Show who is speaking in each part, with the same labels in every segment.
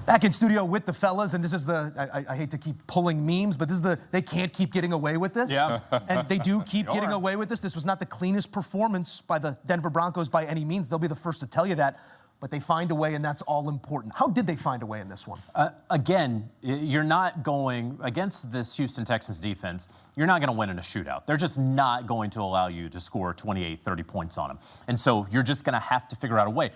Speaker 1: Back in studio with the fellas, and this is I hate to keep pulling memes, but this is they can't keep getting away with this.
Speaker 2: Yeah.
Speaker 1: And they do keep getting away with this. This was not the cleanest performance by the Denver Broncos by any means. They'll be the first to tell you that. But they find a way, and that's all important. How did they find a way in this one?
Speaker 2: Again, you're not going against this Houston Texans defense. You're not going to win in a shootout. They're just not going to allow you to score 28, 30 points on them. And so you're just going to have to figure out a way.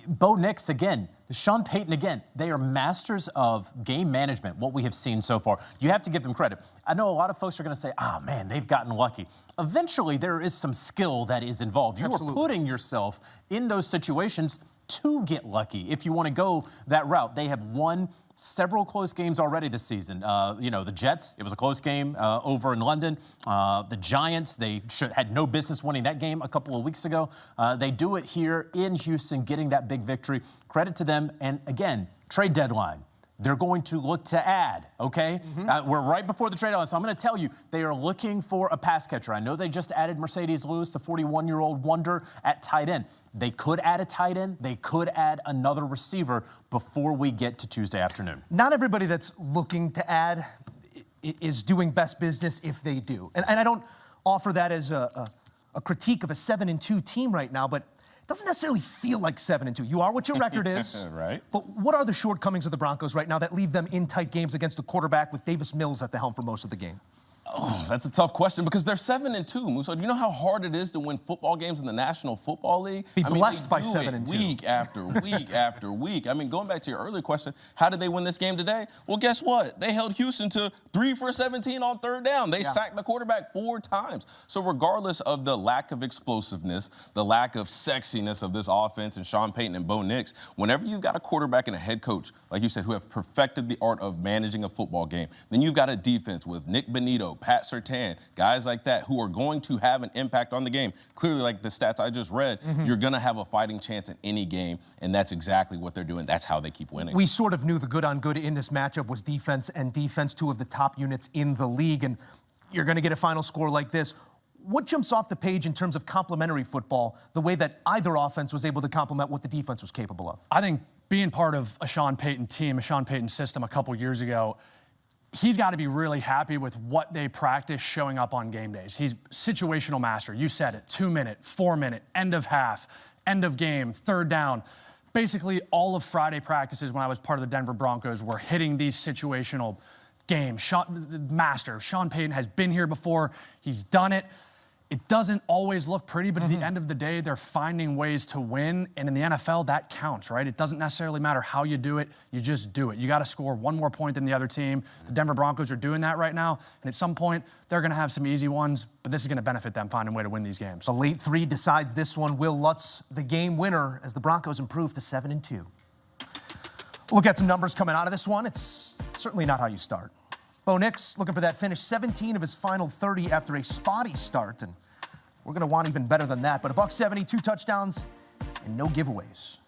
Speaker 2: Bo Nix, again, Sean Payton, again, they are masters of game management, what we have seen so far. You have to give them credit. I know a lot of folks are going to say, oh, man, they've gotten lucky. Eventually, there is some skill that is involved. You are putting yourself in those situations to get lucky if you want to go that route. They have won several close games already this season. The Jets, it was a close game over in London. The Giants, they had no business winning that game a couple of weeks ago. They do it here in Houston, getting that big victory. Credit to them. And again, trade deadline. They're going to look to add, okay? We're right before the trade deadline, so I'm going to tell you, they are looking for a pass catcher. I know they just added Mercedes Lewis, the 41-year-old wonder at tight end. They could add a tight end. They could add another receiver before we get to Tuesday afternoon.
Speaker 1: Not everybody that's looking to add is doing best business if they do. And I don't offer that as a critique of a 7-2 team right now, but it doesn't necessarily feel like 7-2. You are what your record is.
Speaker 3: Right.
Speaker 1: But what are the shortcomings of the Broncos right now that leave them in tight games against the quarterback with Davis Mills at the helm for most of the game?
Speaker 3: Oh, that's a tough question because they're 7-2, Musso. Do you know how hard it is to win football games in the National Football League?
Speaker 1: Be blessed by 7-2.
Speaker 3: Week after week after week. I mean, going back to your earlier question, how did they win this game today? Well, guess what? They held Houston to 3 for 17 on third down. They sacked the quarterback 4 times. So regardless of the lack of explosiveness, the lack of sexiness of this offense and Sean Payton and Bo Nix, whenever you've got a quarterback and a head coach, like you said, who have perfected the art of managing a football game, then you've got a defense with Nick Benito, Pat Surtain, guys like that who are going to have an impact on the game. Clearly, like the stats I just read, you're going to have a fighting chance in any game, and that's exactly what they're doing. That's how they keep winning.
Speaker 1: We sort of knew the good on good in this matchup was defense, and defense, 2 of the top units in the league, and you're going to get a final score like this. What jumps off the page in terms of complementary football, the way that either offense was able to complement what the defense was capable of?
Speaker 4: I think being part of a Sean Payton team, a Sean Payton system a couple years ago, he's got to be really happy with what they practice showing up on game days. He's situational master. You said it, 2-minute, 4-minute, end of half, end of game, third down. Basically, all of Friday practices when I was part of the Denver Broncos were hitting these situational games. Sean Payton has been here before. He's done it. It doesn't always look pretty, but at the end of the day, they're finding ways to win. And in the NFL, that counts, right? It doesn't necessarily matter how you do it. You just do it. You got to score 1 more point than the other team. The Denver Broncos are doing that right now. And at some point, they're going to have some easy ones, but this is going to benefit them finding a way to win these games.
Speaker 1: The late 3 decides this one. Will Lutz, the game winner, as the Broncos improve to 7-2. Look at some numbers coming out of this one. It's certainly not how you start. Bo Nix looking for that finish, 17 of his final 30 after a spotty start, and we're going to want even better than that. But $170, 2 touchdowns, and no giveaways.